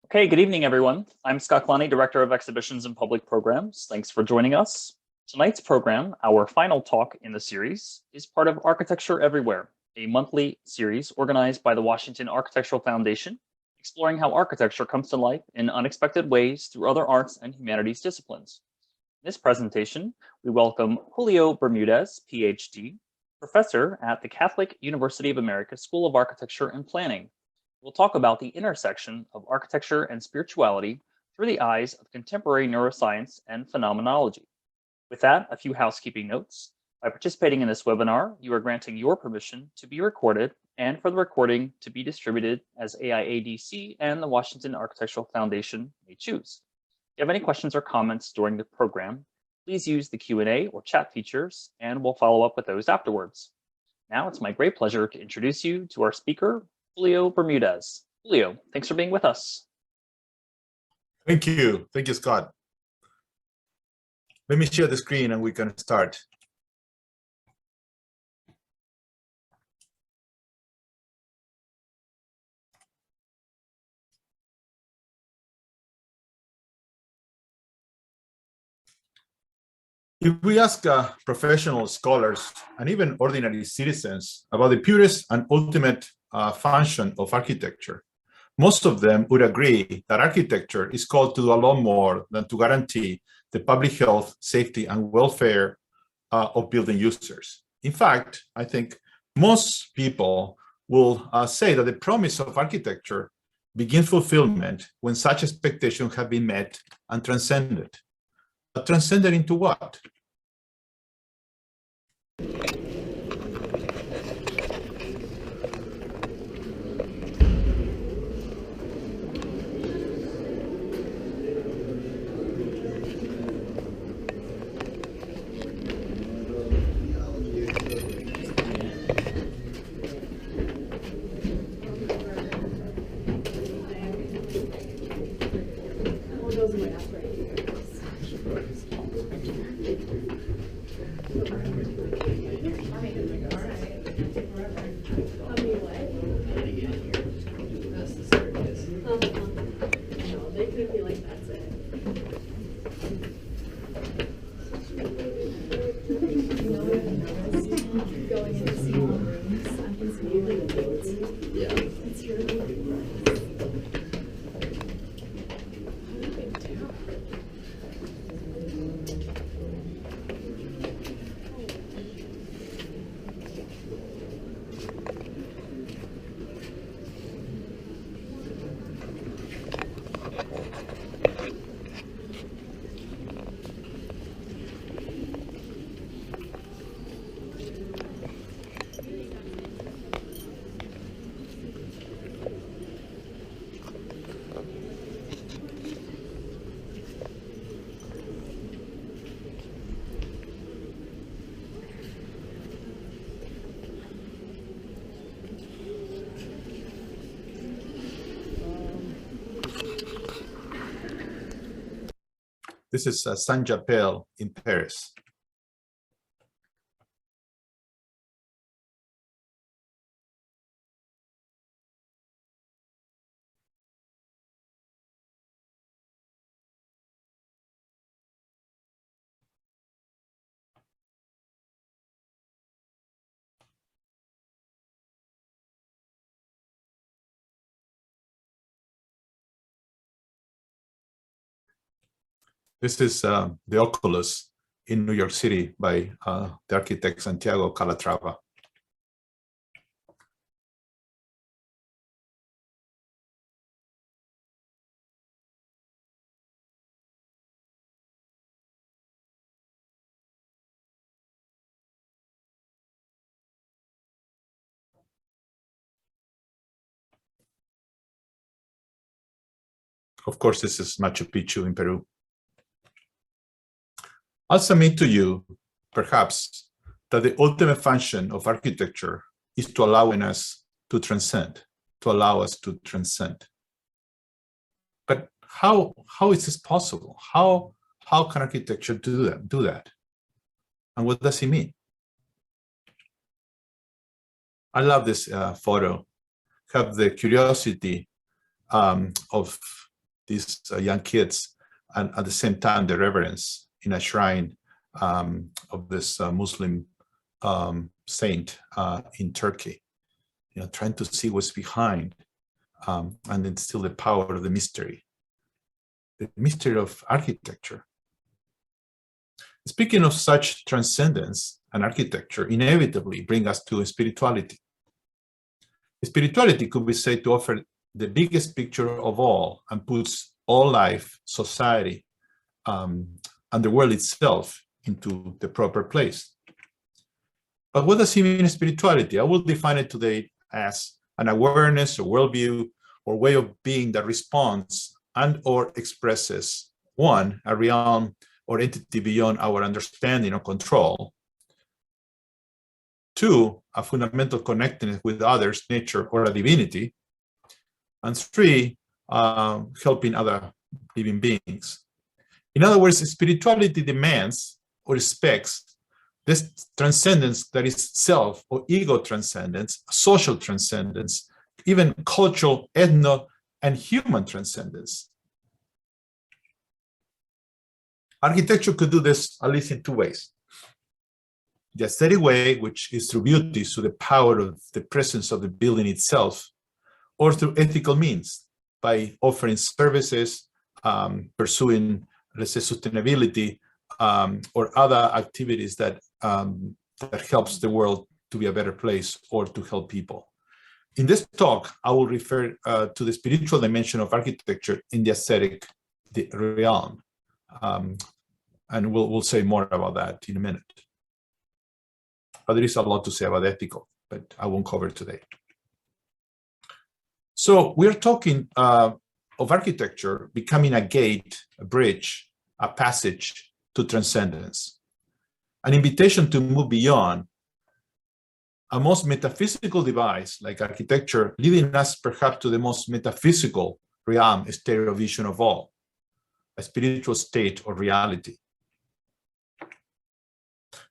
Okay, good evening, everyone. I'm Scott Kalani, Director of Exhibitions and Public Programs. Thanks for joining us. Tonight's program, our final talk in the series, is part of Architecture Everywhere, a monthly series organized by the Washington Architectural Foundation, exploring how architecture comes to life in unexpected ways through other arts and humanities disciplines. In this presentation, we welcome Julio Bermudez, PhD, professor at the Catholic University of America School of Architecture and Planning. We'll talk about the intersection of architecture and spirituality through the eyes of contemporary neuroscience and phenomenology. With that, a few housekeeping notes. By participating in this webinar, you are granting your permission to be recorded and for the recording to be distributed as AIADC and the Washington Architectural Foundation may choose. If you have any questions or comments during the program, please use the Q&A or chat features, and we'll follow up with those afterwards. Now it's my great pleasure to introduce you to our speaker, Julio Bermudez. Julio, thanks for being with us. Thank you. Thank you, Scott. Let me share the screen and we can start. If we ask professional scholars and even ordinary citizens about the purest and ultimate function of architecture, most of them would agree that architecture is called to do a lot more than to guarantee the public health, safety, and welfare of building users. In fact, I think most people will say that the promise of architecture begins fulfillment when such expectations have been met and transcended. But transcended into what? This is Saint-Japelle in Paris. This is the Oculus in New York City by the architect Santiago Calatrava. Of course, this is Machu Picchu in Peru. I'll submit to you, perhaps, that the ultimate function of architecture is to allow us to transcend, to allow us to transcend. But how is this possible? How can architecture do that? And what does it mean? I love this photo. Have the curiosity of these young kids, and at the same time the reverence in a shrine of this Muslim saint in Turkey. Trying to see what's behind, and then still the power of the mystery of architecture. Speaking of such transcendence, and architecture inevitably bring us to spirituality. Spirituality could be said to offer the biggest picture of all and puts all life, society, and the world itself into the proper place. But what does it mean spirituality? I will define it today as an awareness or worldview or way of being that responds and or expresses, one, a realm or entity beyond our understanding or control; two, a fundamental connectedness with others, nature, or a divinity; and three, helping other living beings. In other words, spirituality demands or expects this transcendence that is self or ego transcendence, social transcendence, even cultural, ethno, and human transcendence. Architecture could do this at least in two ways. The aesthetic way, which is through beauty, so the power of the presence of the building itself, or through ethical means, by offering services, pursuing, let's say, sustainability, or other activities that helps the world to be a better place or to help people. In this talk, I will refer to the spiritual dimension of architecture in the aesthetic realm. And we'll say more about that in a minute. But there is a lot to say about ethical, but I won't cover it today. So we're talking of architecture becoming a gate, a bridge, a passage to transcendence, an invitation to move beyond a most metaphysical device like architecture, leading us perhaps to the most metaphysical realm, stereo vision of all, a spiritual state or reality.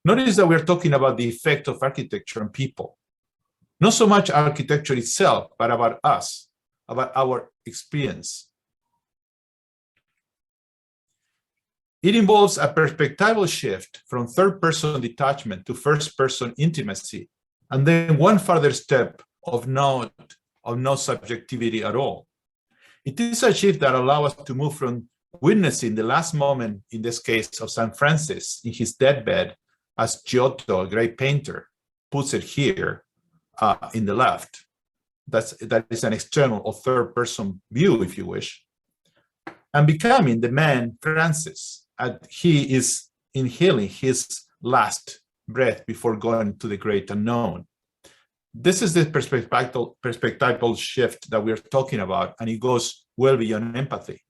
Notice that we're talking about the effect of architecture on people. Not so much architecture itself, but about us, about our experience. It involves a perspectival shift from third-person detachment to first-person intimacy, and then one further step of no subjectivity at all. It is a shift that allows us to move from witnessing the last moment, in this case of St. Francis, in his deathbed, as Giotto, a great painter, puts it here in the left. That is an external or third-person view, if you wish, and becoming the man Francis. He is inhaling his last breath before going to the great unknown. This is the perspectival shift that we're talking about, and it goes well beyond empathy.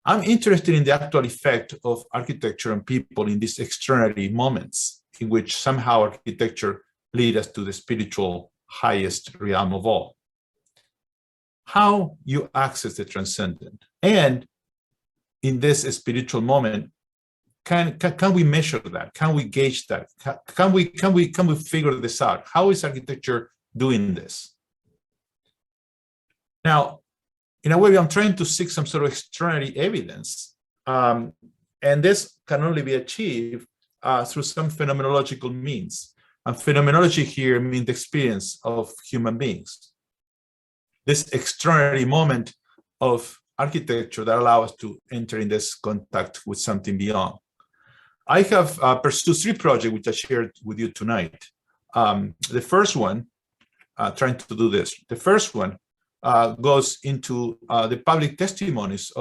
I'm interested in the actual effect of architecture on people in these extraordinary moments in which somehow architecture leads us to the spiritual highest realm of all. How you access the transcendent, and in this spiritual moment, can we measure that? Can we gauge that? Can we figure this out? How is architecture doing this? Now, in a way, I'm trying to seek some sort of extraordinary evidence, and this can only be achieved through some phenomenological means. And phenomenology here means the experience of human beings. This extraordinary moment of architecture that allows us to enter in this contact with something beyond. I have pursued three projects which I shared with you tonight. The first one, trying to do this. The first one goes into the public testimonies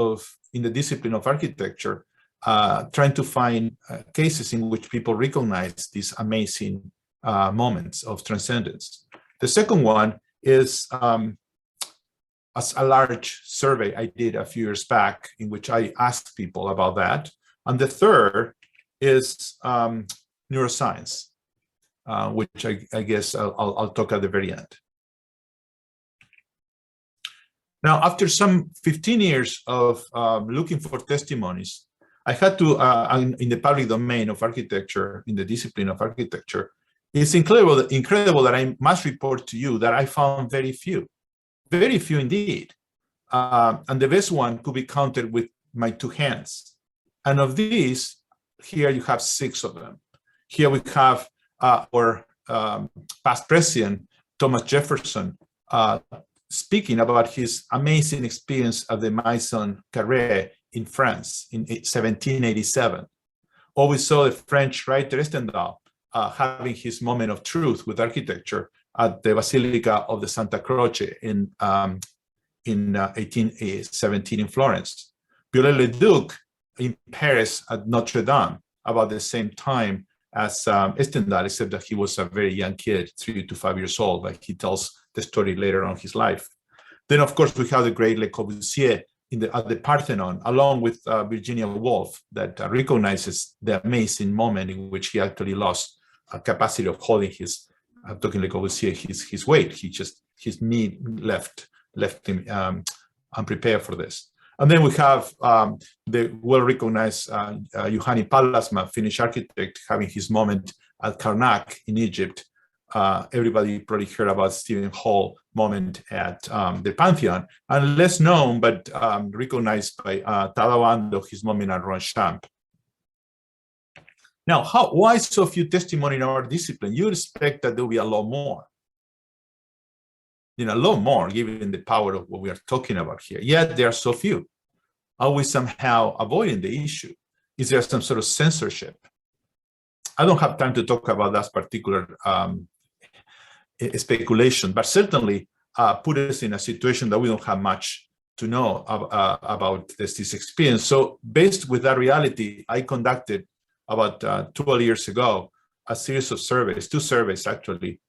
in the discipline of architecture, trying to find cases in which people recognize these amazing moments of transcendence. The second one is a large survey I did a few years back in which I asked people about that. And the third is neuroscience, which I guess I'll talk at the very end. Now, after some 15 years of looking for testimonies, I had to, in the public domain of architecture, in the discipline of architecture, it's incredible that I must report to you that I found very few indeed. and the best one could be counted with my two hands. And of these, here you have 6 of them. Here we have our past president, Thomas Jefferson, speaking about his amazing experience at the Maison Carré in France in 1787. Or we saw the French writer Stendhal having his moment of truth with architecture at the Basilica of the Santa Croce in 1817 in Florence. Viollet-le-Duc in Paris at Notre Dame about the same time as Stendhal, except that he was a very young kid, 3 to 5 years old, like he tells the story later on in his life. Then, of course, we have the great Le Corbusier at the Parthenon, along with Virginia Woolf, that recognizes the amazing moment in which he actually lost a capacity of holding his, talking Le Corbusier, his weight. His knee left him unprepared for this. And then we have the well-recognized Juhani Pallasmaa, Finnish architect, having his moment at Karnak in Egypt. Everybody probably heard about Stephen Hall moment at the Pantheon, and less known but recognized by Tadao Ando, his moment at Ronchamp. Now, why so few testimony in our discipline? You expect that there will be a lot more. A lot more, given the power of what we are talking about here. Yet there are so few. Are we somehow avoiding the issue? Is there some sort of censorship? I don't have time to talk about that particular speculation, but certainly put us in a situation that we don't have much to know about this experience. So based with that reality, I conducted about 12 years ago a series of surveys, 2 surveys actually,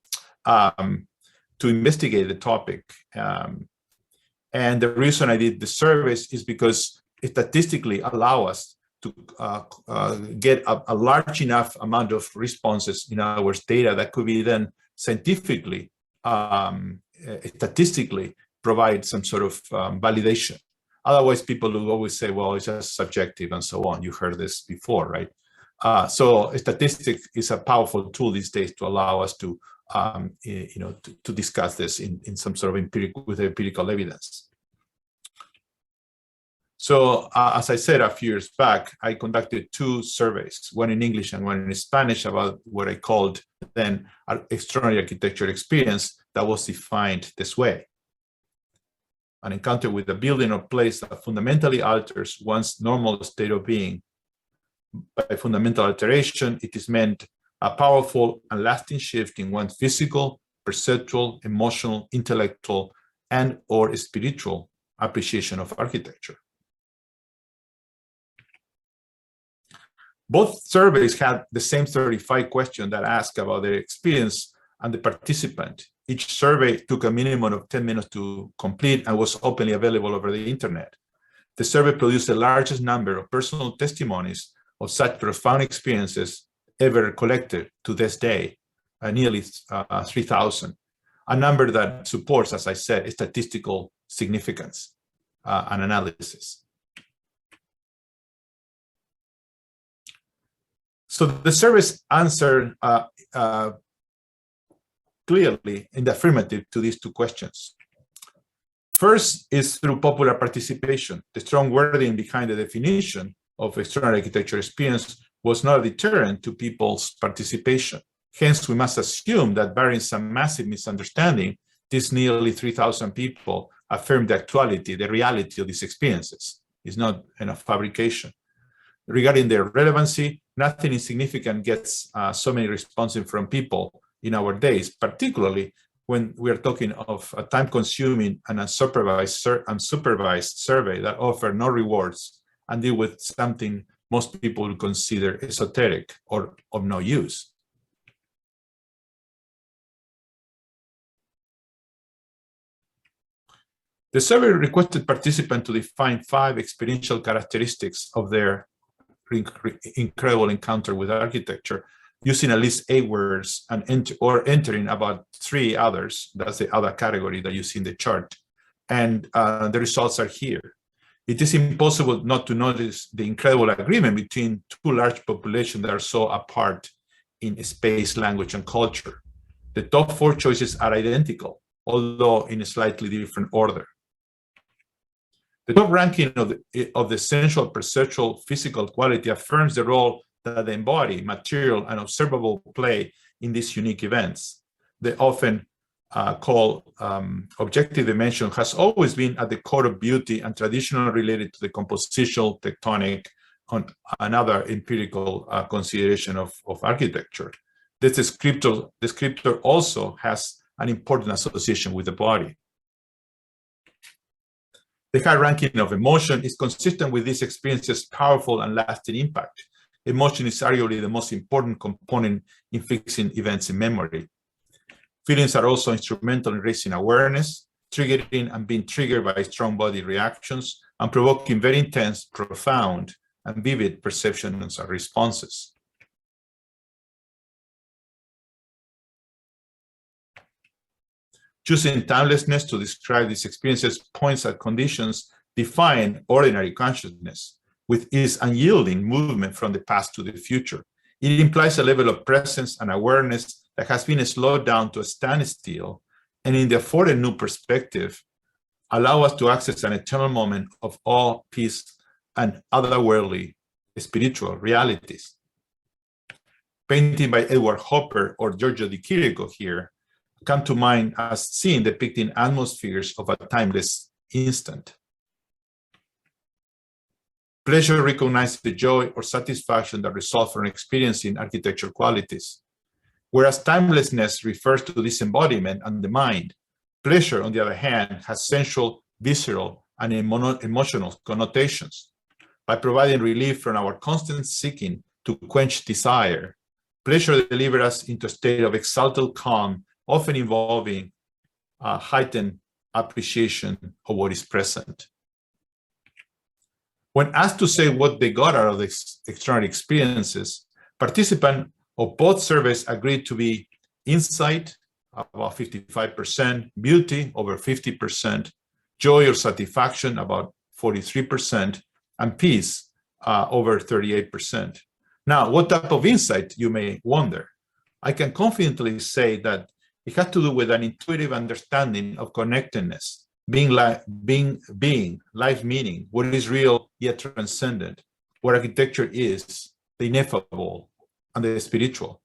to investigate the topic. And the reason I did the surveys is because it statistically allow us to get a large enough amount of responses in our data that could be then scientifically, statistically provide some sort of validation. Otherwise, people will always say, well, it's just subjective and so on. You heard this before, right? So a statistic is a powerful tool these days to allow us to to discuss this in some sort of empirical evidence. So as I said a few years back, I conducted 2 surveys, one in English and one in Spanish, about what I called then an extraordinary architecture experience that was defined this way: an encounter with a building or place that fundamentally alters one's normal state of being. By fundamental alteration, it is meant a powerful and lasting shift in one's physical, perceptual, emotional, intellectual, and or spiritual appreciation of architecture. Both surveys had the same 35 questions that ask about their experience and the participant. Each survey took a minimum of 10 minutes to complete and was openly available over the internet. The survey produced the largest number of personal testimonies of such profound experiences ever collected to this day, nearly 3,000, a number that supports, as I said, statistical significance and analysis. So the surveys answered clearly in the affirmative to these 2 questions. First is through popular participation. The strong wording behind the definition of extraordinary architecture experience was not a deterrent to people's participation. Hence, we must assume that barring some massive misunderstanding, these nearly 3,000 people affirmed the actuality, the reality of these experiences. It's not a fabrication. Regarding their relevancy, nothing insignificant gets so many responses from people in our days, particularly when we are talking of a time-consuming and unsupervised survey that offer no rewards and deal with something most people would consider esoteric or of no use. The survey requested participants to define 5 experiential characteristics of their incredible encounter with architecture, using at least 8 words and entering about 3 others. That's the other category that you see in the chart. And the results are here. It is impossible not to notice the incredible agreement between 2 large populations that are so apart in space, language, and culture. The top 4 choices are identical, although in a slightly different order. The top ranking of the sensual, perceptual, physical quality affirms the role that the embodied, material, and observable play in these unique events. The often called objective dimension has always been at the core of beauty and traditionally related to the compositional, tectonic, and other empirical consideration of architecture. This descriptor also has an important association with the body. The high ranking of emotion is consistent with these experiences' powerful and lasting impact. Emotion is arguably the most important component in fixing events in memory. Feelings are also instrumental in raising awareness, triggering and being triggered by strong body reactions, and provoking very intense, profound, and vivid perceptions and responses. Choosing timelessness to describe these experiences points at conditions define ordinary consciousness, with its unyielding movement from the past to the future. It implies a level of presence and awareness that has been slowed down to a standstill, and in the afforded new perspective, allow us to access an eternal moment of awe, peace, and otherworldly spiritual realities. Painting by Edward Hopper or Giorgio di Chirico here come to mind as seen depicting atmospheres of a timeless instant. Pleasure recognizes the joy or satisfaction that result from experiencing architectural qualities. Whereas timelessness refers to this embodiment and the mind, pleasure, on the other hand, has sensual, visceral, and emotional connotations. By providing relief from our constant seeking to quench desire, pleasure delivers us into a state of exalted calm, often involving heightened appreciation of what is present. When asked to say what they got out of the extraordinary experiences, participants of both surveys agreed to be insight, about 55%, beauty, over 50%, joy or satisfaction, about 43%, and peace, over 38%. Now, what type of insight, you may wonder? I can confidently say that it has to do with an intuitive understanding of connectedness, being, life meaning, what is real yet transcendent, what architecture is, the ineffable and the spiritual.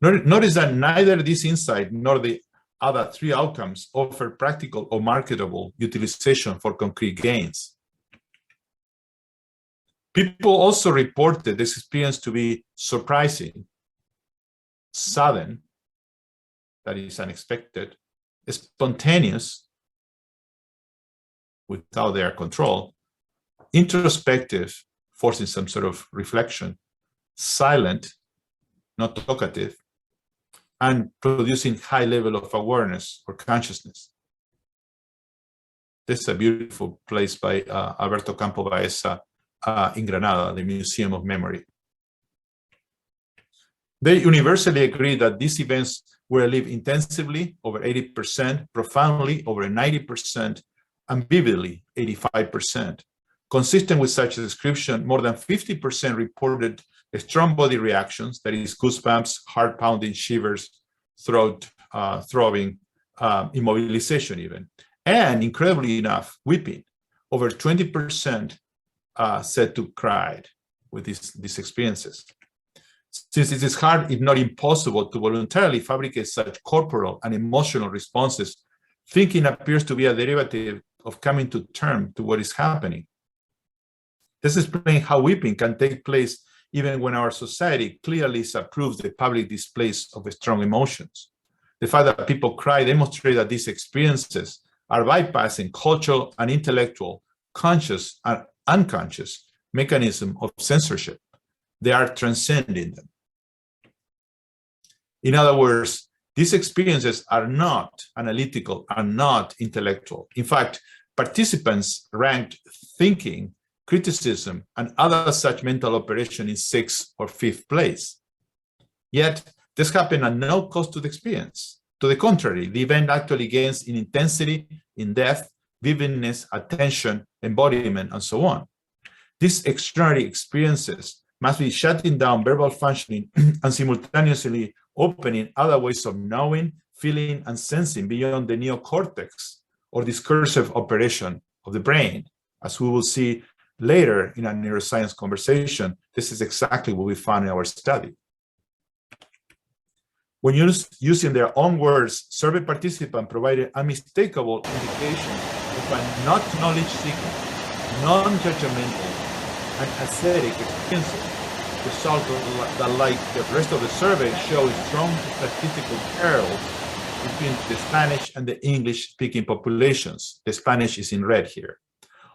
Notice that neither this insight nor the other three outcomes offer practical or marketable utilization for concrete gains. People also reported this experience to be surprising, sudden, that is unexpected, spontaneous, without their control, introspective, forcing some sort of reflection, silent, not talkative, and producing high level of awareness or consciousness. This is a beautiful place by Alberto Campo Baeza in Granada, the Museum of Memory. They universally agree that these events were lived intensively, over 80%, profoundly, over 90%, and vividly, 85%. Consistent with such a description, more than 50% reported strong body reactions, that is goosebumps, heart-pounding shivers, throat throbbing, immobilization even, and incredibly enough, weeping. Over 20% said to cried with these experiences. Since it is hard, if not impossible, to voluntarily fabricate such corporal and emotional responses, thinking appears to be a derivative of coming to terms to what is happening. This explains how weeping can take place even when our society clearly disapproves the public displays of strong emotions. The fact that people cry demonstrates that these experiences are bypassing cultural and intellectual, conscious and unconscious mechanism of censorship. They are transcending them. In other words, these experiences are not analytical, are not intellectual. In fact, participants ranked thinking, criticism, and other such mental operation in 6th or 5th place. Yet, this happened at no cost to the experience. To the contrary, the event actually gains in intensity, in depth, vividness, attention, embodiment, and so on. These extraordinary experiences must be shutting down verbal functioning and simultaneously opening other ways of knowing, feeling, and sensing beyond the neocortex or discursive operation of the brain, As we will see later in our neuroscience conversation, this is exactly what we found in our study. When using their own words, survey participants provided unmistakable indication of a not knowledge-seeking, non-judgmental, and ascetic experience, result that, like the rest of the survey, shows strong statistical parallels between the Spanish and the English-speaking populations. The Spanish is in red here.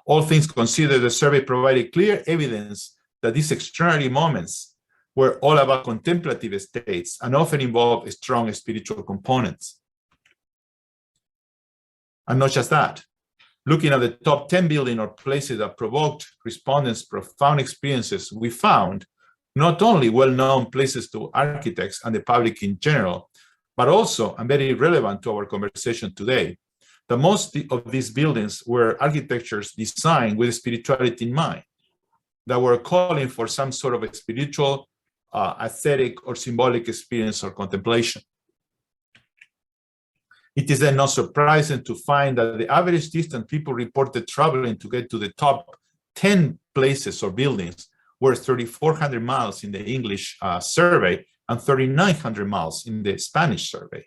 All things considered, the survey provided clear evidence that these extraordinary moments were all about contemplative states and often involved strong spiritual components. And not just that. Looking at the top 10 buildings or places that provoked respondents' profound experiences, we found not only well-known places to architects and the public in general, but also, and very relevant to our conversation today, that most of these buildings were architectures designed with spirituality in mind, that were calling for some sort of a spiritual, aesthetic, or symbolic experience or contemplation. It is then not surprising to find that the average distance people reported traveling to get to the top 10 places or buildings were 3,400 miles in the English survey and 3,900 miles in the Spanish survey.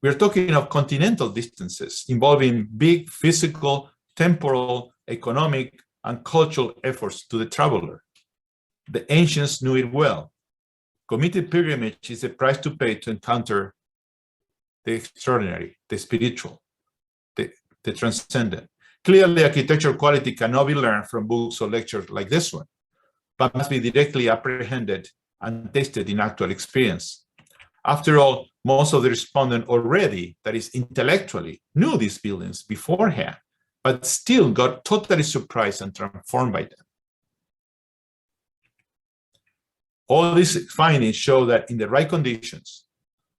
We are talking of continental distances involving big physical, temporal, economic, and cultural efforts to the traveler. The ancients knew it well. Committed pilgrimage is a price to pay to encounter the extraordinary, the spiritual, the transcendent. Clearly, architectural quality cannot be learned from books or lectures like this one, but must be directly apprehended and tasted in actual experience. After all, most of the respondents already, that is intellectually, knew these buildings beforehand, but still got totally surprised and transformed by them. All these findings show that in the right conditions,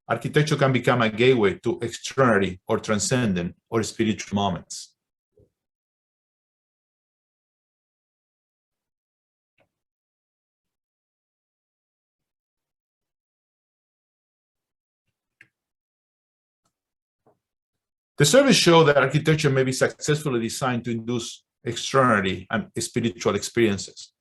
architecture can become a gateway to extraordinary or transcendent or spiritual moments. The surveys show that architecture may be successfully designed to induce extraordinary and spiritual experiences.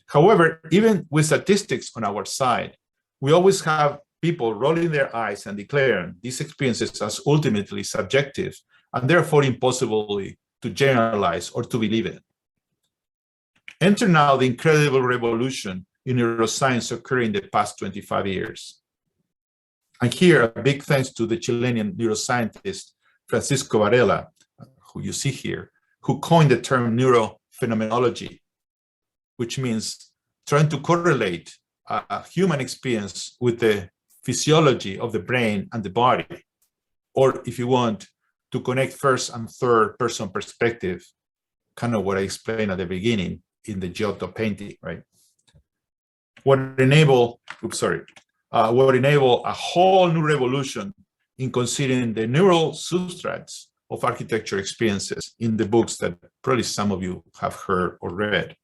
However, even with statistics on our side, we always have people rolling their eyes and declaring these experiences as ultimately subjective and therefore impossible to generalize or to believe in. Enter now the incredible revolution in neuroscience occurring in the past 25 years. And here, a big thanks to the Chilean neuroscientist Francisco Varela, who you see here, who coined the term neurophenomenology, which means trying to correlate a human experience with the physiology of the brain and the body, or if you want, to connect first and third person perspective, kind of what I explained at the beginning in the Giotto painting, right? What enable a whole new revolution in considering the neural substrates of architecture experiences in the books that probably some of you have heard or read.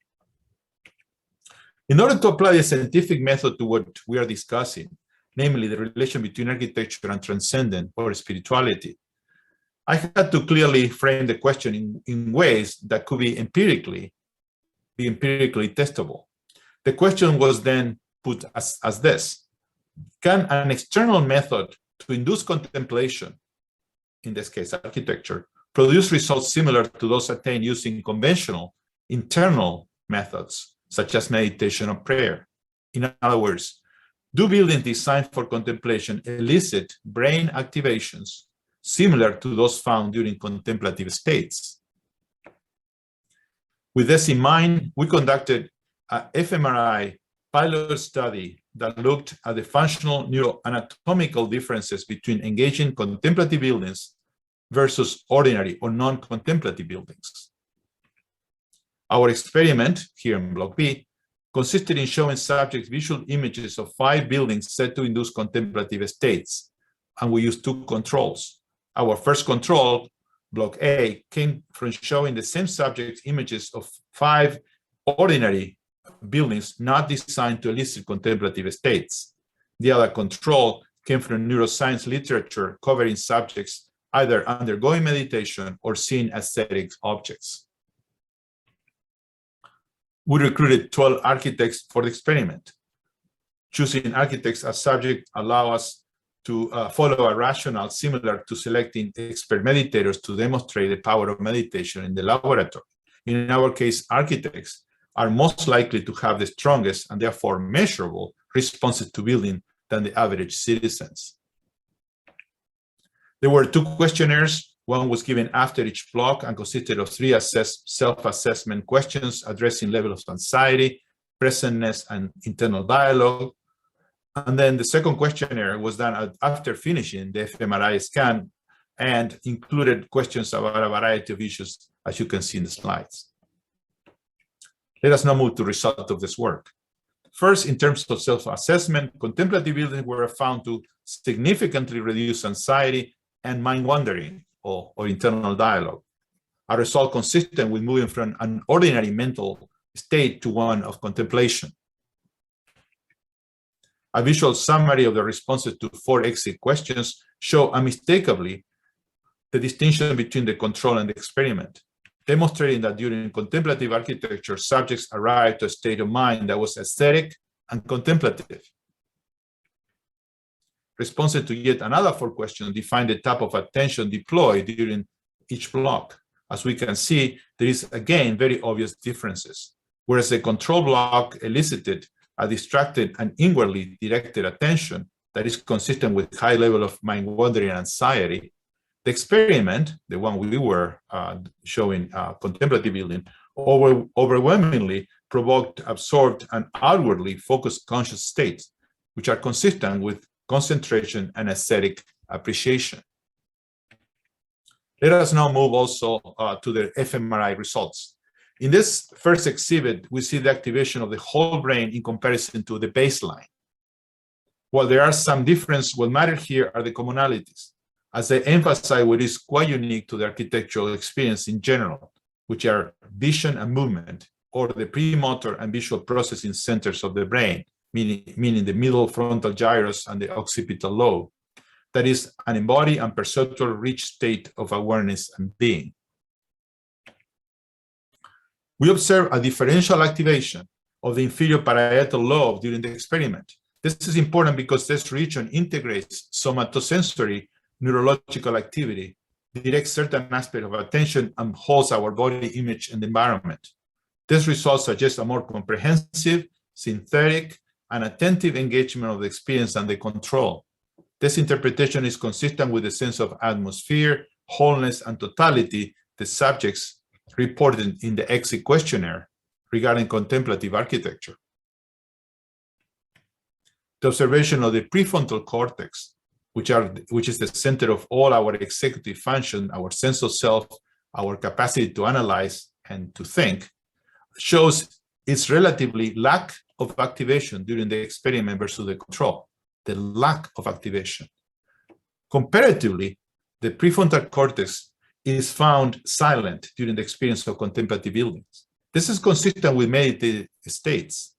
In order to apply the scientific method to what we are discussing, namely the relation between architecture and transcendent or spirituality, I had to clearly frame the question in ways that could be empirically testable. The question was then put as this: can an external method to induce contemplation, in this case architecture, produce results similar to those attained using conventional internal methods, such as meditation or prayer? In other words, do buildings designed for contemplation elicit brain activations similar to those found during contemplative states? With this in mind, we conducted a fMRI pilot study that looked at the functional neuroanatomical differences between engaging contemplative buildings versus ordinary or non-contemplative buildings. Our experiment, here in Block B, consisted in showing subjects visual images of 5 buildings said to induce contemplative states, and we used 2 controls. Our first control, Block A, came from showing the same subjects images of 5 ordinary buildings not designed to elicit contemplative states. The other control came from neuroscience literature covering subjects either undergoing meditation or seeing aesthetic objects. We recruited 12 architects for the experiment. Choosing architects as subject allow us to follow a rationale similar to selecting expert meditators to demonstrate the power of meditation in the laboratory. In our case, architects are most likely to have the strongest and therefore measurable responses to building than the average citizens. There were 2 questionnaires. One was given after each block and consisted of 3 self-assessment questions addressing levels of anxiety, presentness, and internal dialogue. And then the second questionnaire was done after finishing the fMRI scan and included questions about a variety of issues, as you can see in the slides. Let us now move to the result of this work. First, in terms of self-assessment, contemplative buildings were found to significantly reduce anxiety and mind wandering or internal dialogue, a result consistent with moving from an ordinary mental state to one of contemplation. A visual summary of the responses to 4 exit questions show unmistakably the distinction between the control and the experiment, demonstrating that during contemplative architecture, subjects arrived to a state of mind that was aesthetic and contemplative. Responses to yet another 4 questions define the type of attention deployed during each block. As we can see, there is again very obvious differences. Whereas the control block elicited a distracted and inwardly directed attention that is consistent with high level of mind wandering and anxiety, the experiment, the one we were showing contemplative building, overwhelmingly provoked absorbed and outwardly focused conscious states, which are consistent with concentration and aesthetic appreciation. Let us now move also to the fMRI results. In this first exhibit, we see the activation of the whole brain in comparison to the baseline. While there are some differences, what matter here are the commonalities, as they emphasize what is quite unique to the architectural experience in general, which are vision and movement, or the premotor and visual processing centers of the brain, meaning the middle frontal gyrus and the occipital lobe. That is an embodied and perceptual rich state of awareness and being. We observe a differential activation of the inferior parietal lobe during the experiment. This is important because this region integrates somatosensory neurological activity, directs certain aspects of attention, and holds our body image and environment. This result suggests a more comprehensive, synthetic, and attentive engagement of the experience and the control. This interpretation is consistent with the sense of atmosphere, wholeness, and totality the subjects reported in the exit questionnaire regarding contemplative architecture. The observation of the prefrontal cortex, which is the center of all our executive function, our sense of self, our capacity to analyze and to think, shows its relatively lack of activation during the experiment versus the control, the lack of activation. Comparatively, the prefrontal cortex is found silent during the experience of contemplative buildings. This is consistent with meditative states,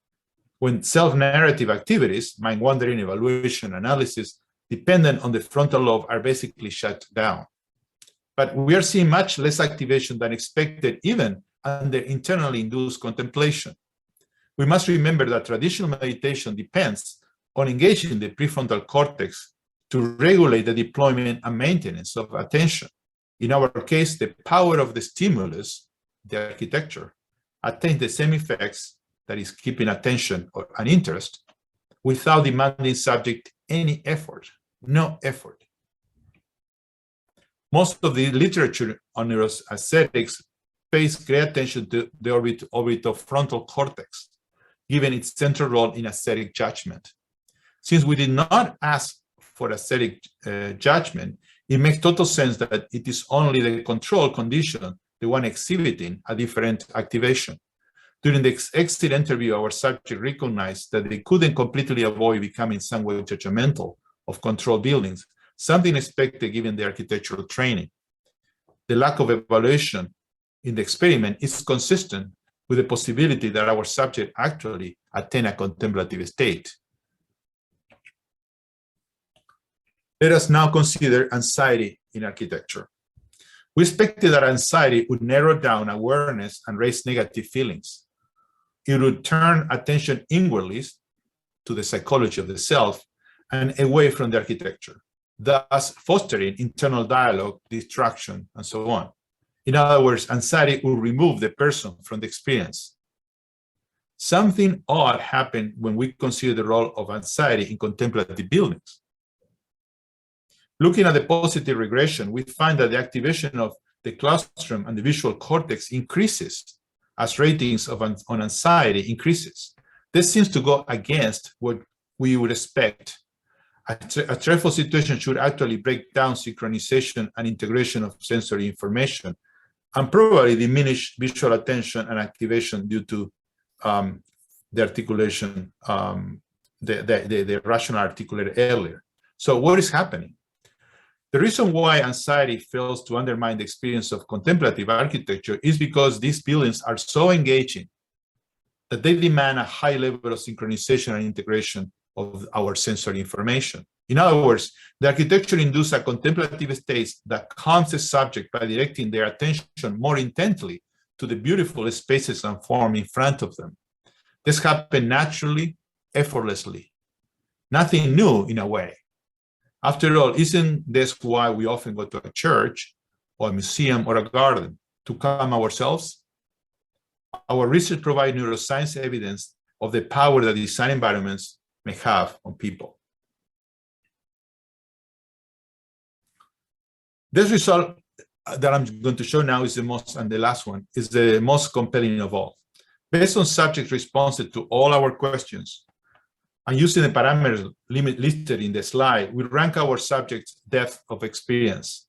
when self-narrative activities, mind wandering, evaluation, analysis, dependent on the frontal lobe are basically shut down. But we are seeing much less activation than expected even under internally induced contemplation. We must remember that traditional meditation depends on engaging the prefrontal cortex to regulate the deployment and maintenance of attention. In our case, the power of the stimulus, the architecture, attains the same effects, that is keeping attention or an interest, without demanding subject any effort, no effort. Most of the literature on neuroaesthetics pays great attention to the orbitofrontal cortex, given its central role in aesthetic judgment. Since we did not ask for aesthetic judgment, it makes total sense that it is only the control condition, the one exhibiting a different activation. During the exit interview, our subject recognized that they couldn't completely avoid becoming somewhat judgmental of control buildings, something expected given the architectural training. The lack of evaluation in the experiment is consistent with the possibility that our subject actually attain a contemplative state. Let us now consider anxiety in architecture. We expected that anxiety would narrow down awareness and raise negative feelings. it would turn attention inwardly to the psychology of the self and away from the architecture, thus fostering internal dialogue, distraction, and so on. In other words, anxiety will remove the person from the experience. Something odd happened when we consider the role of anxiety in contemplative buildings. Looking at the positive regression, we find that the activation of the claustrum and the visual cortex increases as ratings on anxiety increases. This seems to go against what we would expect. A stressful situation should actually break down synchronization and integration of sensory information and probably diminish visual attention and activation due to the articulation, the rational articulated earlier. So what is happening? The reason why anxiety fails to undermine the experience of contemplative architecture is because these buildings are so engaging that they demand a high level of synchronization and integration of our sensory information. In other words, the architecture induces a contemplative state that calms the subject by directing their attention more intently to the beautiful spaces and form in front of them. This happens naturally, effortlessly. Nothing new in a way. After all, isn't this why we often go to a church or a museum or a garden? To calm ourselves? Our research provides neuroscience evidence of the power that design environments may have on people. This result that I'm going to show now is the most, and the last one, is the most compelling of all. Based on subject responses to all our questions, and using the parameters listed in the slide, we rank our subjects' depth of experience.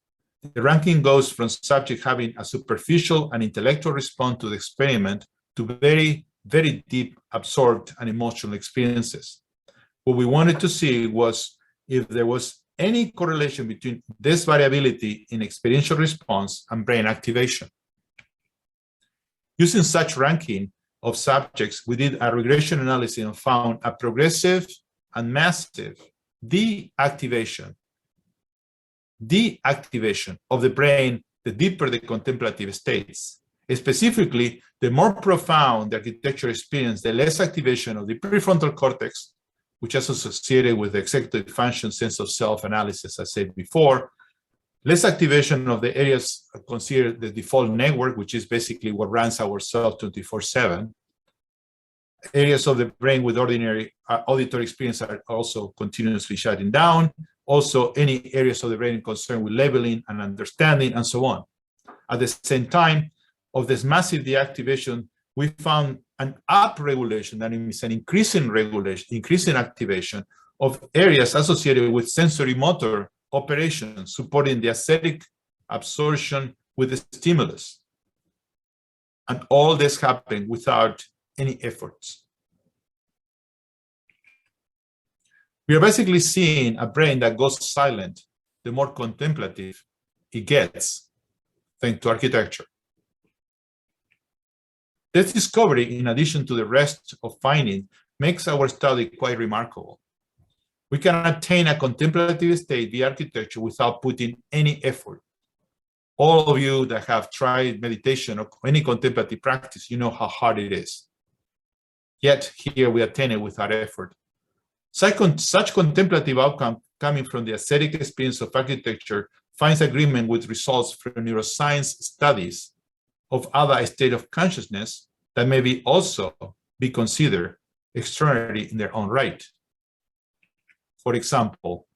The ranking goes from subject having a superficial and intellectual response to the experiment to very, very deep, absorbed, and emotional experiences. What we wanted to see was if there was any correlation between this variability in experiential response and brain activation. Using such ranking of subjects, we did a regression analysis and found a progressive and massive deactivation of the brain the deeper the contemplative states. Specifically, the more profound the architecture experience, the less activation of the prefrontal cortex, which is associated with the executive function, sense of self analysis, as I said before, less activation of the areas considered the default network, which is basically what runs our self 24/7. Areas of the brain with ordinary auditory experience are also continuously shutting down. Also, any areas of the brain concerned with labeling and understanding, and so on. At the same time of this massive deactivation, we found an upregulation, that means an increasing regulation, increasing activation of areas associated with sensory motor operations, supporting the aesthetic absorption with the stimulus. And all this happened without any efforts. We are basically seeing a brain that goes silent the more contemplative it gets, thanks to architecture. This discovery, in addition to the rest of findings, makes our study quite remarkable. We can attain a contemplative state via architecture without putting any effort. All of you that have tried meditation or any contemplative practice, you know how hard it is. Yet here we attain it without effort. Such contemplative outcome coming from the aesthetic experience of architecture finds agreement with results from neuroscience studies of other states of consciousness that may also be considered extraordinary in their own right. For example,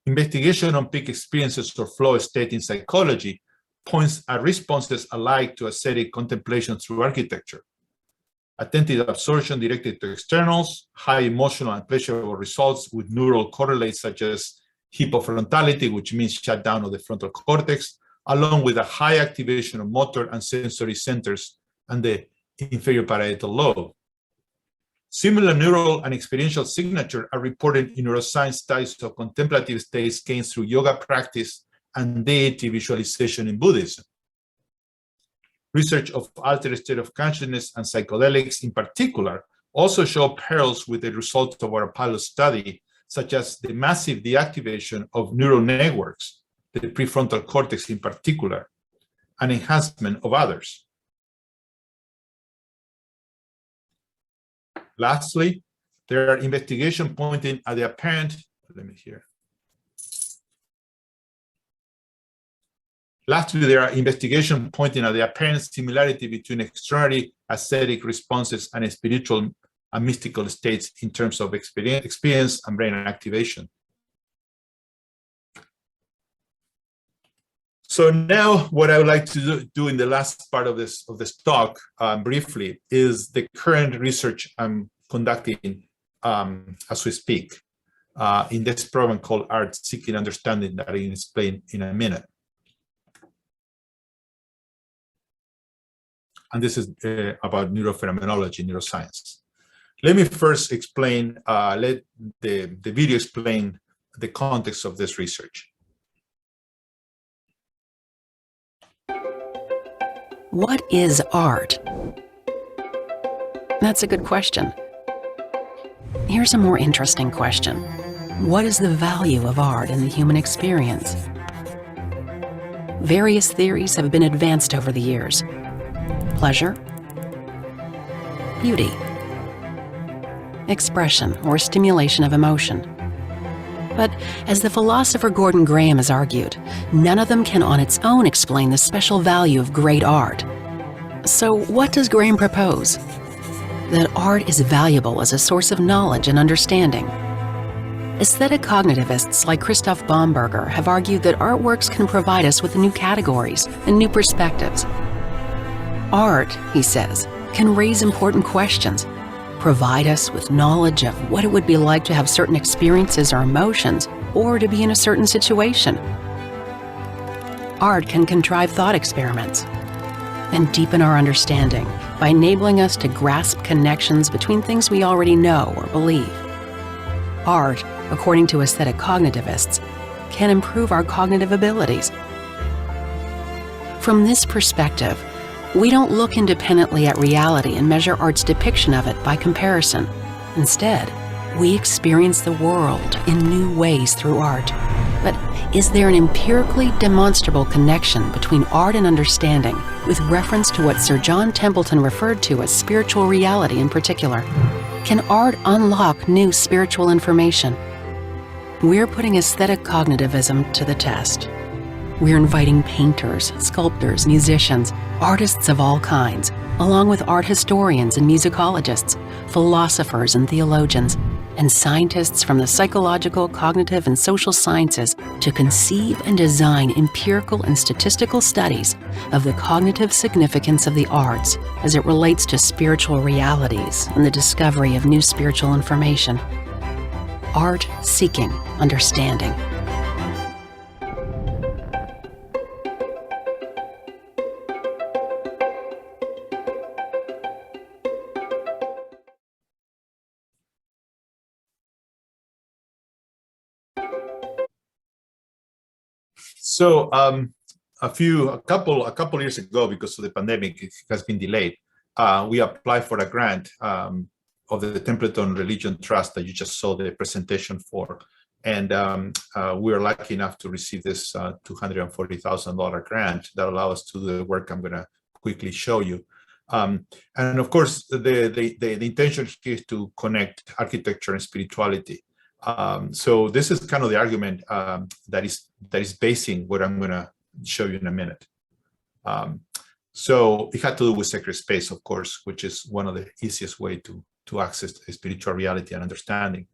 investigation on peak experiences or flow state in psychology points at responses alike to aesthetic contemplation through architecture. Attentive absorption directed to externals, high emotional and pleasurable results with neural correlates such as hypofrontality, which means shutdown of the frontal cortex, along with a high activation of motor and sensory centers and the inferior parietal lobe. Similar neural and experiential signatures are reported in neuroscience studies of contemplative states gained through yoga practice and deity visualization in Buddhism. Research of altered state of consciousness and psychedelics in particular also show parallels with the results of our pilot study, such as the massive deactivation of neural networks the prefrontal cortex in particular, and enhancement of others. Lastly, there are investigations pointing at the apparent, Lastly, there are investigations pointing at the apparent similarity between extraordinary aesthetic responses and spiritual and mystical states in terms of experience and brain activation. So now what I would like to do in the last part of this talk, briefly, is the current research I'm conducting as we speak in this program called Art Seeking Understanding that I will explain in a minute. And this is about neurophenomenology, neuroscience. Let me first explain, let the video explain the context of this research. What is art? That's a good question. Here's a more interesting question. What is the value of art in the human experience? Various theories have been advanced over the years. Pleasure, beauty, expression or stimulation of emotion. But as the philosopher Gordon Graham has argued, none of them can on its own explain the special value of great art. So what does Graham propose? That art is valuable as a source of knowledge and understanding. Aesthetic cognitivists like Christoph Baumberger have argued that artworks can provide us with new categories and new perspectives. Art, he says, can raise important questions, provide us with knowledge of what it would be like to have certain experiences or emotions, or to be in a certain situation. Art can contrive thought experiments and deepen our understanding by enabling us to grasp connections between things we already know or believe. Art, according to aesthetic cognitivists, can improve our cognitive abilities. From this perspective, we don't look independently at reality and measure art's depiction of it by comparison. Instead, we experience the world in new ways through art. But is there an empirically demonstrable connection between art and understanding, with reference to what Sir John Templeton referred to as spiritual reality in particular? Can art unlock new spiritual information? We're putting aesthetic cognitivism to the test. We're inviting painters, sculptors, musicians, artists of all kinds, along with art historians and musicologists, philosophers and theologians, and scientists from the psychological, cognitive, and social sciences to conceive and design empirical and statistical studies of the cognitive significance of the arts as it relates to spiritual realities and the discovery of new spiritual information. Art seeking understanding. So a couple years ago, because of the pandemic, it has been delayed. We applied for a grant of the Templeton Religion Trust that you just saw the presentation for, and we were lucky enough to receive this $240,000 grant that allows us to do the work I'm going to quickly show you. And of course, the intention here is to connect architecture and spirituality. So this is kind of the argument that is basing what I'm going to show you in a minute. So it had to do with sacred space, of course, which is one of the easiest way to access spiritual reality and understanding.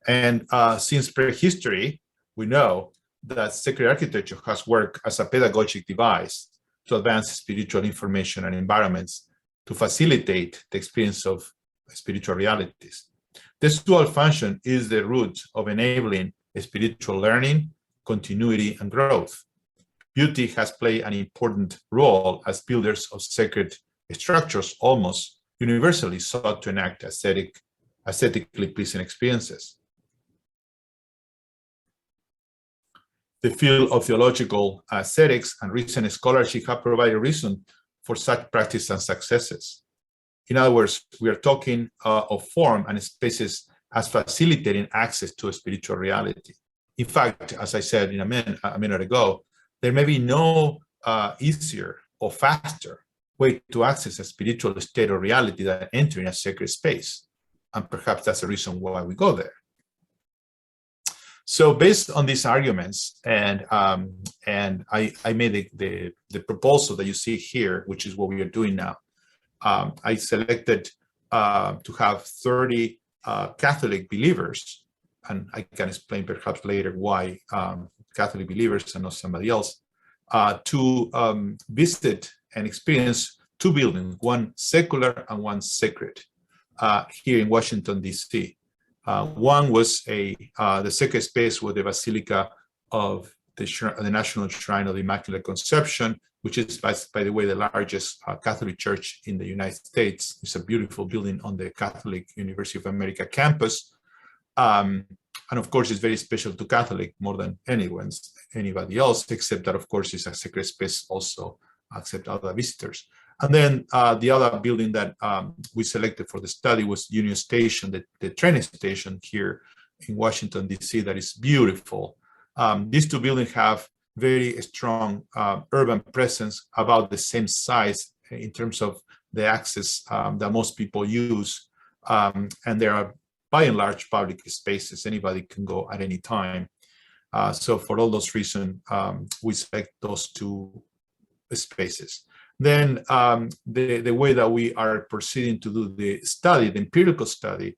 And since prehistory, we know that sacred architecture has worked as a pedagogic device to advance spiritual information and environments to facilitate the experience of spiritual realities. This dual function is the root of enabling spiritual learning, continuity, and growth. Beauty has played an important role as builders of sacred structures, almost universally sought to enact aesthetically pleasing experiences. The field of theological aesthetics and recent scholarship have provided reason for such practice and successes. In other words, we are talking of form and spaces as facilitating access to a spiritual reality. In fact, as I said a minute ago, there may be no easier or faster way to access a spiritual state or reality than entering a sacred space. And perhaps that's the reason why we go there. So based on these arguments, and I made the proposal that you see here, which is what we are doing now. I selected to have 30 Catholic believers, and I can explain perhaps later why Catholic believers and not somebody else, to visit and experience two buildings, one secular and one sacred, here in Washington, D.C. One was the sacred space was the Basilica of the National Shrine of the Immaculate Conception, which is, by the way, the largest Catholic church in the United States. It's a beautiful building on the Catholic University of America campus. And of course, it's very special to Catholic more than anybody else, except that, of course, it's a sacred space also, accept other visitors. And then the other building that we selected for the study was Union Station, the train station here in Washington, D.C., that is beautiful. These two buildings have very strong urban presence, about the same size in terms of the access that most people use. And there are, by and large, public spaces. Anybody can go at any time. So for all those reasons, we select those two spaces. Then the way that we are proceeding to do the study, the empirical study,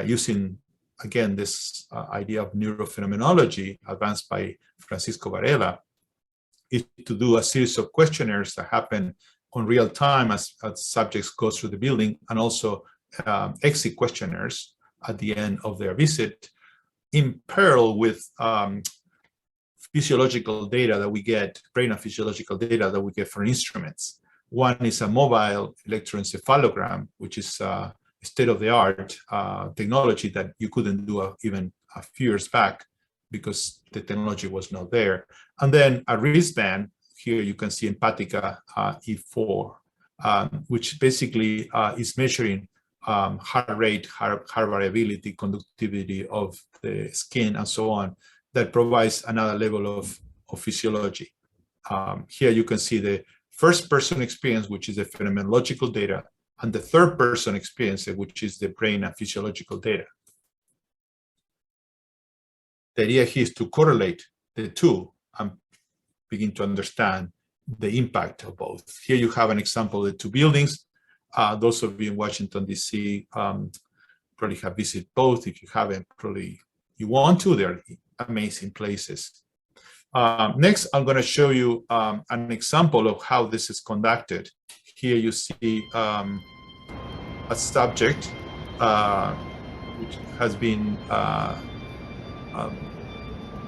using, again, this idea of neurophenomenology advanced by Francisco Varela, is to do a series of questionnaires that happen on real time as subjects go through the building, and also exit questionnaires at the end of their visit, in parallel with physiological data that we get, brain and physiological data that we get from instruments. One is a mobile electroencephalogram, which is state-of-the-art technology that you couldn't do even a few years back because the technology was not there. And then a wristband, here you can see Empatica E4, which basically is measuring heart rate, heart variability, conductivity of the skin, and so on, that provides another level of physiology. Here you can see the first person experience, which is the phenomenological data, and the third person experience, which is the brain and physiological data. The idea here is to correlate the two and begin to understand the impact of both. Here you have an example of the two buildings. Those of you in Washington, D.C. Probably have visited both. If you haven't, probably you want to. They're amazing places. Next, I'm going to show you an example of how this is conducted. Here you see a subject which has been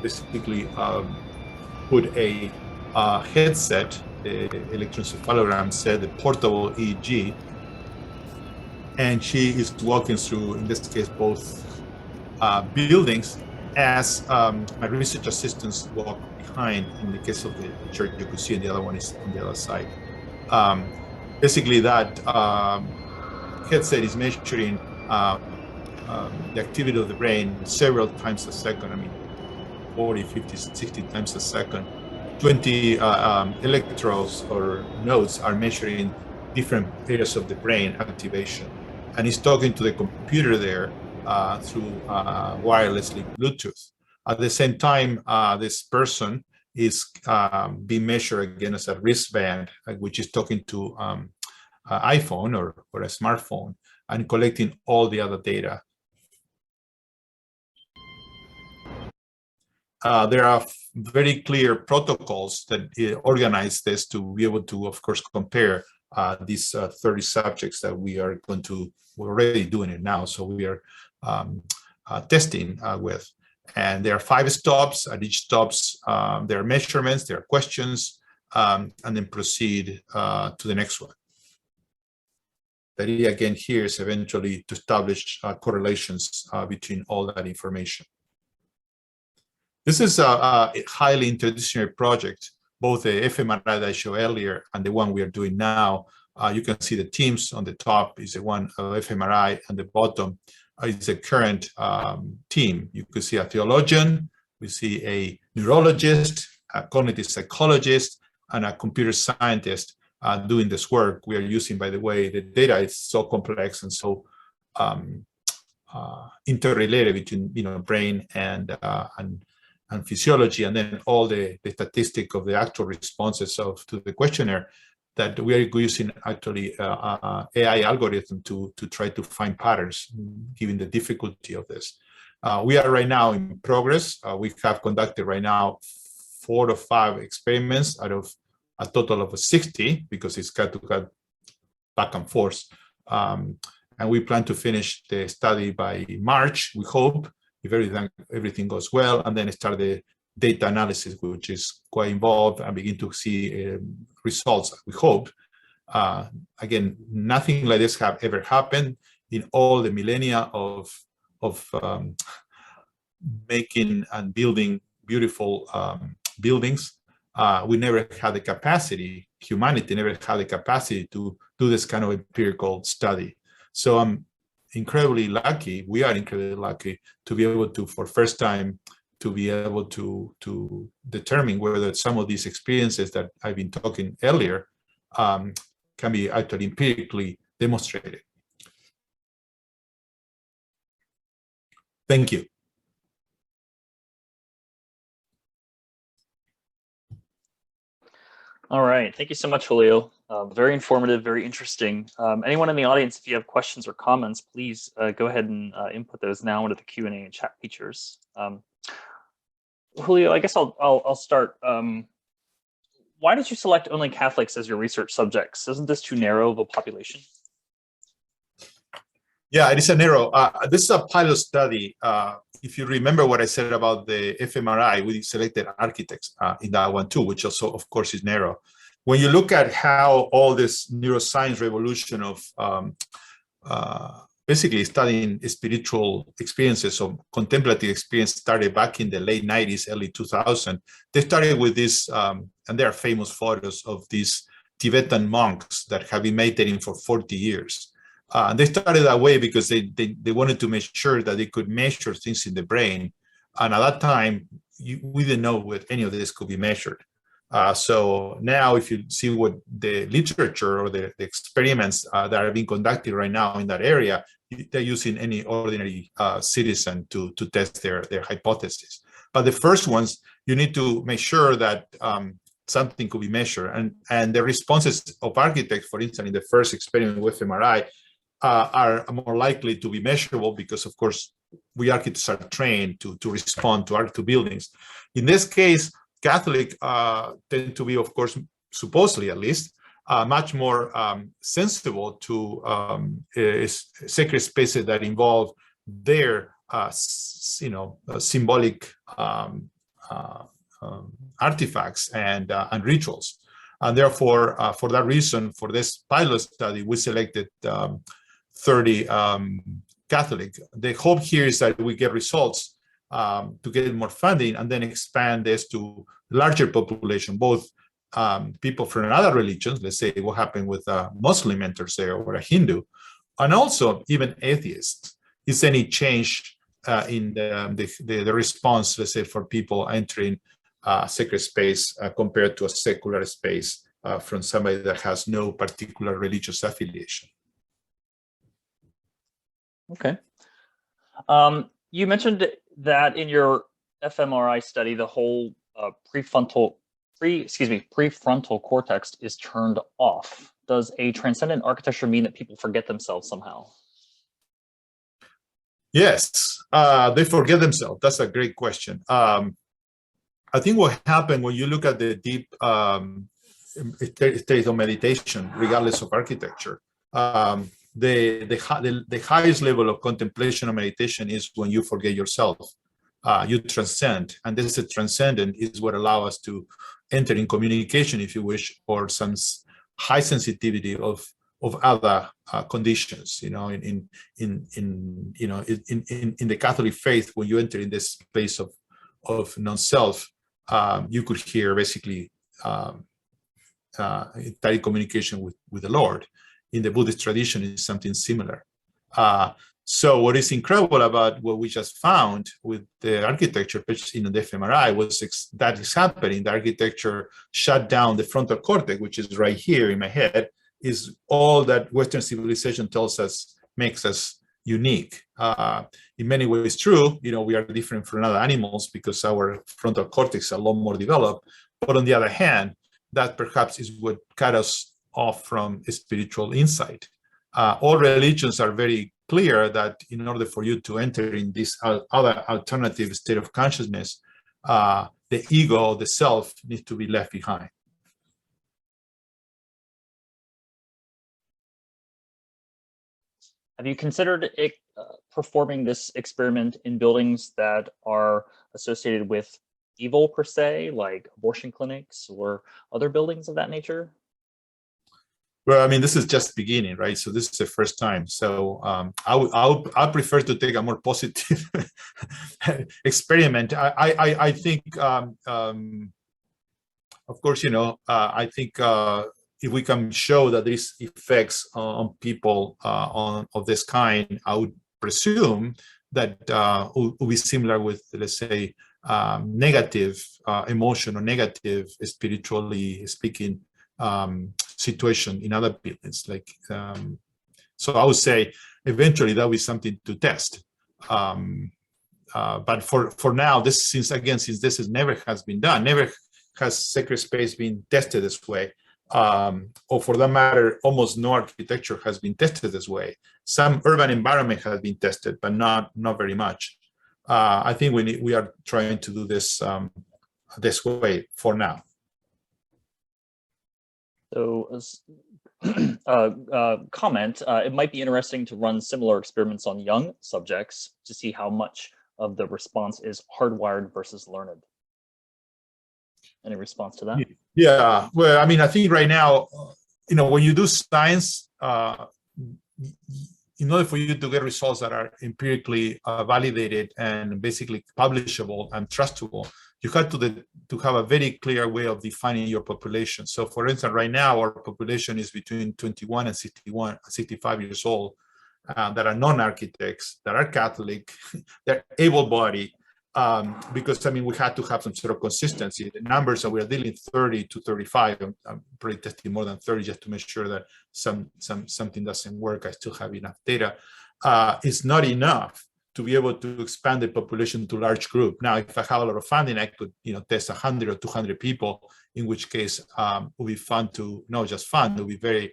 basically put a headset, the electroencephalogram said, the portable EEG, and she is walking through, in this case, both buildings as my research assistants walk behind. In the case of the church, you could see, and the other one is on the other side. Basically, that headset is measuring the activity of the brain several times a second. I mean, 40, 50, 60 times a second. 20 electrodes or nodes are measuring different areas of the brain activation. And he's talking to the computer there through wirelessly Bluetooth. At the same time, this person is being measured again as a wristband, which is talking to iPhone or a smartphone and collecting all the other data. There are very clear protocols that organize this to be able to, of course, compare these 30 subjects that we're already doing it now. So we are testing with. And there are 5 stops. At each stops, there are measurements, there are questions, and then proceed to the next one. The idea again here is eventually to establish correlations between all that information. This is a highly interdisciplinary project, both the fMRI that I showed earlier and the one we are doing now. You can see the teams. On the top is the one of fMRI, and the bottom is the current team. You could see a theologian, We see a neurologist, a cognitive psychologist, and a computer scientist doing this work. We are using, by the way, the data is so complex and so interrelated between brain and physiology, and then all the statistic of the actual responses to the questionnaire, that we are using actually AI algorithm to try to find patterns, given the difficulty of this. We are right now in progress. We have conducted right now 4 to 5 experiments out of a total of 60, because it's got to go back and forth. And we plan to finish the study by March, we hope, if everything goes well, and then start the data analysis, which is quite involved, and begin to see results, we hope. Again, nothing like this have ever happened in all the millennia of making and building beautiful buildings. We never had the capacity, humanity never had the capacity to do this kind of empirical study. So I'm incredibly lucky, we are incredibly lucky to be able to, for first time, to be able to determine whether some of these experiences that I've been talking earlier can be actually empirically demonstrated. Thank you. All right, thank you so much, Julio. Very informative, very interesting. Anyone in the audience, if you have questions or comments, please go ahead and input those now into the Q&A and chat features. Julio, I guess I'll start. Why did you select only Catholics as your research subjects? Isn't this too narrow of a population? Yeah, it is a narrow. This is a pilot study. If you remember what I said about the fMRI, we selected architects in that one too, which also, of course, is narrow. When you look at how all this neuroscience revolution of basically studying spiritual experiences or contemplative experience started back in the late 90s, early 2000, they started with this, and there are famous photos of these Tibetan monks that have been meditating for 40 years. They started that way because they wanted to make sure that they could measure things in the brain. And at that time, we didn't know what any of this could be measured. So now if you see what the literature or the experiments that are being conducted right now in that area, they're using any ordinary citizen to test their hypothesis. But the first ones, you need to make sure that something could be measured. And the responses of architects, for instance, in the first experiment with MRI, are more likely to be measurable because, of course, we architects are trained to respond to buildings. In this case, Catholic tend to be, of course, supposedly at least, much more sensible to sacred spaces that involve their, symbolic artifacts and rituals. And therefore, for that reason, for this pilot study, we selected 30 Catholic. The hope here is that we get results to get more funding and then expand this to larger population, both people from other religions, let's say what happened with a Muslim enters there or a Hindu, and also even atheists. Is any change in the response, let's say, for people entering sacred space compared to a secular space from somebody that has no particular religious affiliation? Okay. You mentioned that in your fMRI study, the whole prefrontal cortex is turned off. Does a transcendent architecture mean that people forget themselves somehow? Yes, they forget themselves. That's a great question. I think what happened when you look at the deep state of meditation, regardless of architecture, the highest level of contemplation or meditation is when you forget yourself. You transcend, and this is transcendent is what allows us to enter in communication, if you wish, or some high sensitivity of other conditions. In the Catholic faith, when you enter in this place of non-self, you could hear basically direct communication with the Lord. In the Buddhist tradition, is something similar. So what is incredible about what we just found with the architecture in the fMRI was that is happening. The architecture shut down the frontal cortex, which is right here in my head, is all that Western civilization tells us makes us unique. In many ways true, we are different from other animals because our frontal cortex is a lot more developed. But on the other hand, that perhaps is what cut us off from spiritual insight. All religions are very clear that in order for you to enter in this other alternative state of consciousness, the ego, the self, needs to be left behind. Have you considered performing this experiment in buildings that are associated with evil per se, like abortion clinics or other buildings of that nature? Well, I mean, this is just beginning, right? So this is the first time. So I prefer to take a more positive experiment. I think, of course, I think if we can show that these effects on people of this kind, I would presume that will be similar with, let's say, negative emotion or negative, spiritually speaking, situation in other buildings. So I would say eventually that will be something to test. But for now, since this never has been done, never has sacred space been tested this way. Or for that matter, almost no architecture has been tested this way. Some urban environment has been tested, but not very much. I think we are trying to do this this way for now. So, comment, it might be interesting to run similar experiments on young subjects to see how much of the response is hardwired versus learned. Any response to that? Yeah, well, I mean, I think right now, when you do science, in order for you to get results that are empirically validated and basically publishable and trustable, you have to have a very clear way of defining your population. So for instance, right now, our population is between 21 and 65 years old, that are non-architects, that are Catholic, they're able-bodied, because, I mean, we had to have some sort of consistency. The numbers that we are dealing 30 to 35, I'm probably testing more than 30 just to make sure that something doesn't work. I still have enough data. It's not enough to be able to expand the population to large group. Now, if I have a lot of funding, I could, test 100 or 200 people, in which case it would be fun to, not just fun, it would be very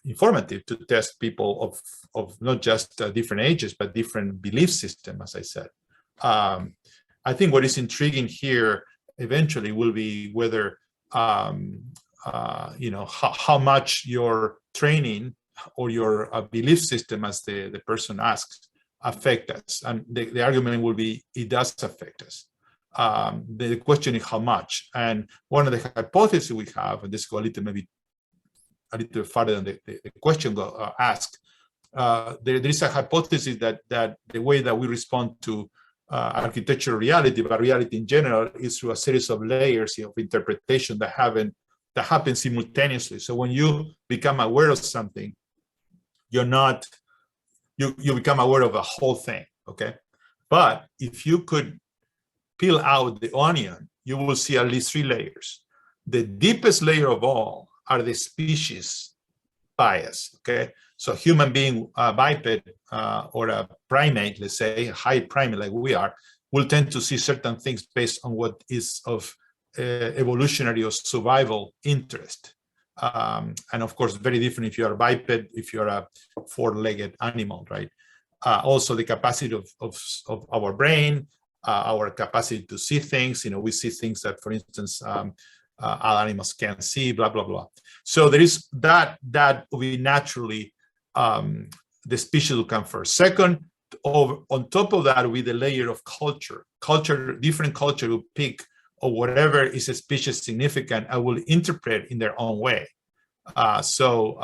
informative to test people of not just different ages, but different belief system, as I said. I think what is intriguing here eventually will be whether, how much your training or your belief system, as the person asks, affect us. And the argument will be, it does affect us. The question is how much. And one of the hypotheses we have, and this go maybe a little farther than the question asked, there is a hypothesis that the way that we respond to architectural reality, but reality in general, is through a series of layers of interpretation that happen simultaneously. So when you become aware of something, you become aware of a whole thing, okay? But if you could peel out the onion, you will see at least 3 layers. The deepest layer of all are the species bias, okay? So human being, biped, or a primate, let's say, a high primate like we are, will tend to see certain things based on what is of evolutionary or survival interest. And of course, very different if you're a biped, if you're a 4-legged animal, right? Also the capacity of our brain, our capacity to see things, we see things that, for instance, other animals can't see, blah, blah, blah. So there is that we naturally, the species will come first. Second, on top of that, with the layer of culture, different culture will pick or whatever is a species significant, I will interpret in their own way. So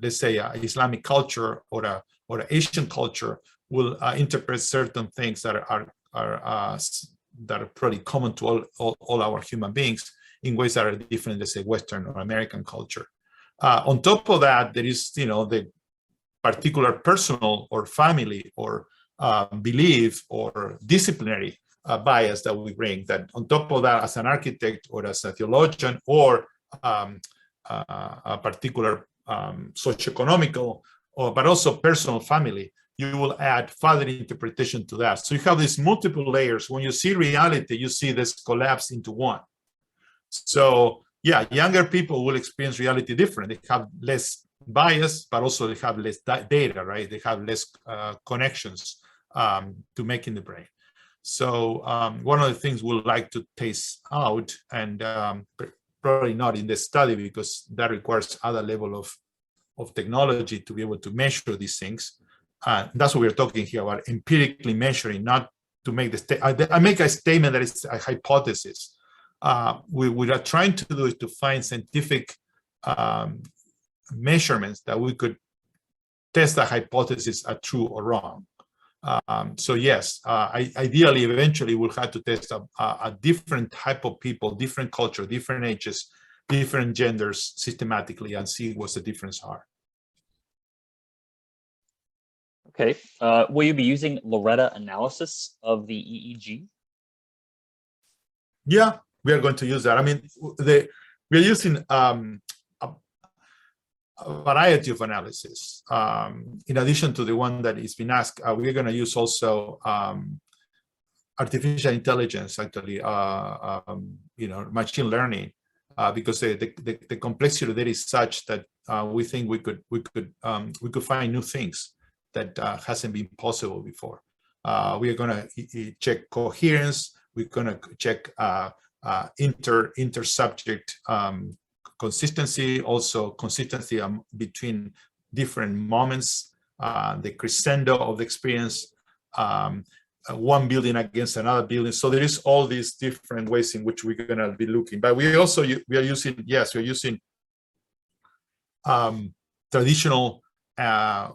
let's say Islamic culture or an Asian culture will interpret certain things that are pretty common to all our human beings in ways that are different, let's say, Western or American culture. On top of that, there is, the particular personal or family or belief or disciplinary bias that we bring, that on top of that, as an architect or as a theologian or a particular socioeconomical, but also personal family, you will add further interpretation to that. So you have these multiple layers. When you see reality, you see this collapse into one. So yeah, younger people will experience reality different. They have less bias, but also they have less data, right? They have less connections to make in the brain. So one of the things we'll like to test out, and probably not in the study because that requires other level of technology to be able to measure these things. That's what we're talking here about, empirically measuring, not to make I make a statement that is a hypothesis. We are trying to do is to find scientific measurements that we could test the hypothesis are true or wrong. So yes, ideally, eventually we'll have to test a different type of people, different culture, different ages, different genders systematically and see what the difference are. Okay, will you be using Loretta analysis of the EEG? Yeah, we are going to use that. I mean, we're using a variety of analysis. In addition to the one that is being asked, we're going to use also artificial intelligence, actually, machine learning, because the complexity there is such that we think we could find new things that hasn't been possible before. We are going to check coherence. We're going to check inter-subject consistency, also consistency between different moments, the crescendo of the experience, one building against another building. So there is all these different ways in which we're going to be looking. But we are using traditional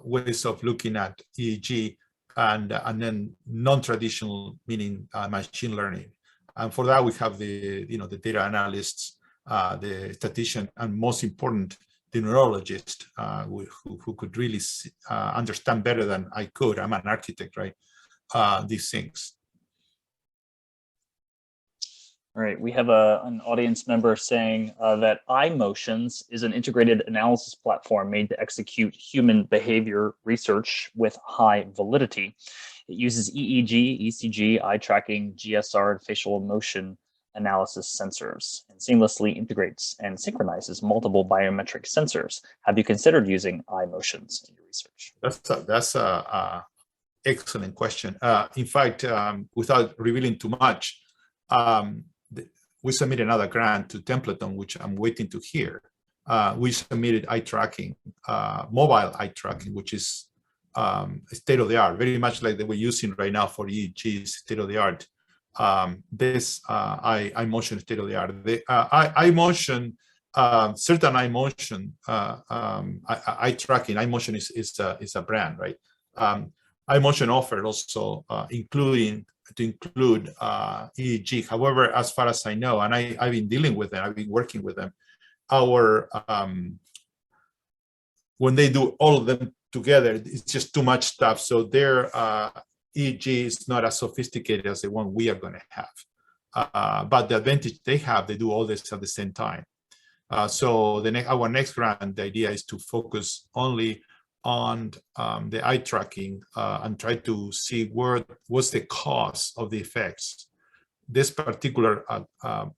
ways of looking at EEG and then non-traditional, meaning machine learning. And for that, we have the data analysts, the statistician, and most important, the neurologist, who could really understand better than I could. I'm an architect, right? These things. All right, we have an audience member saying that iMotions is an integrated analysis platform made to execute human behavior research with high validity. It uses EEG, ECG, eye tracking, GSR, and facial motion analysis sensors, and seamlessly integrates and synchronizes multiple biometric sensors. Have you considered using iMotions in your research? That's a excellent question. In fact, without revealing too much, we submitted another grant to Templeton, which I'm waiting to hear. We submitted eye tracking, mobile eye tracking, which is state of the art, very much like that we're using right now for EEG, state of the art. This iMotion state of the art. The iMotion, certain iMotion, eye tracking. iMotion is a brand, right? iMotion offered also include EEG. However, as far as I know, and I've been dealing with them, I've been working with them. When they do all of them together, it's just too much stuff. So their EEG is not as sophisticated as the one we are going to have. But the advantage they have, they do all this at the same time. So our next grant, the idea is to focus only on the eye tracking and try to see what's the cause of the effects. This particular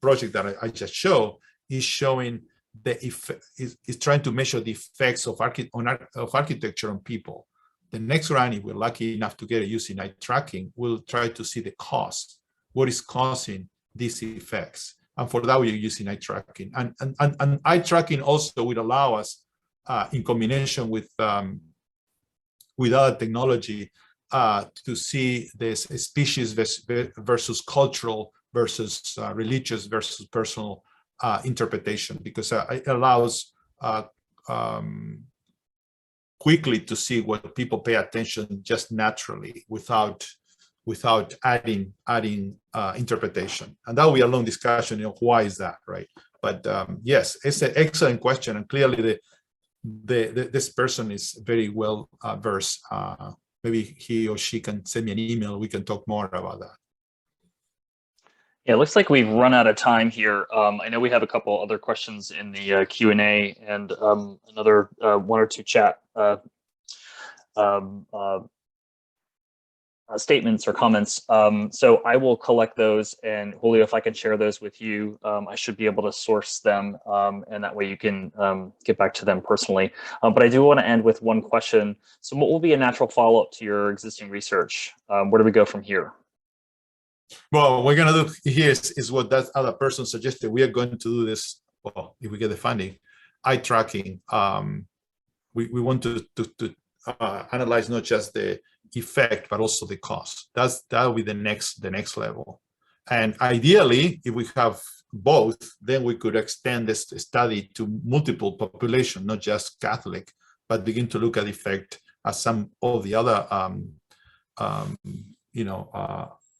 project that I just showed is showing is trying to measure the effects of architecture on people. The next round, if we're lucky enough to get it using eye tracking, we'll try to see the cause. What is causing these effects? And for that, we're using eye tracking. And eye tracking also would allow us, in combination with other technology, to see this species versus cultural versus religious versus personal interpretation, because it allows quickly to see what people pay attention just naturally without adding interpretation. And that will be a long discussion, why is that, right? But yes, it's an excellent question, and clearly this person is very well versed. Maybe he or she can send me an email. We can talk more about that. Yeah, it looks like we've run out of time here. I know we have a couple other questions in the Q&A and another one or two chat statements or comments. So I will collect those, and Julio, if I can share those with you, I should be able to source them, and that way you can get back to them personally. But I do want to end with one question. So what will be a natural follow-up to your existing research? Where do we go from here? Well, what we're going to do here is what that other person suggested. We are going to do this, well, if we get the funding, eye tracking. We want to analyze not just the effect, but also the cost. That will be the next level. And ideally, if we have both, then we could extend this study to multiple population, not just Catholic, but begin to look at effect as some of the other,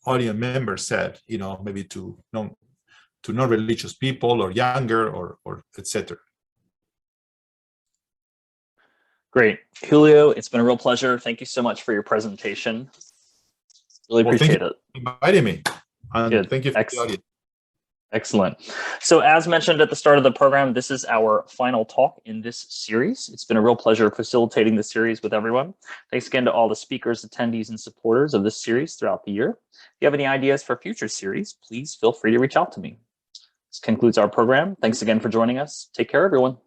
audience members said, maybe to non-religious people or younger or etc. Great. Julio, it's been a real pleasure. Thank you so much for your presentation. Really appreciate it. Thank you for inviting me. And Good. Thank you for the audience. Excellent. So as mentioned at the start of the program, this is our final talk in this series. It's been a real pleasure facilitating the series with everyone. Thanks again to all the speakers, attendees, and supporters of this series throughout the year. If you have any ideas for future series, please feel free to reach out to me. This concludes our program. Thanks again for joining us. Take care, everyone.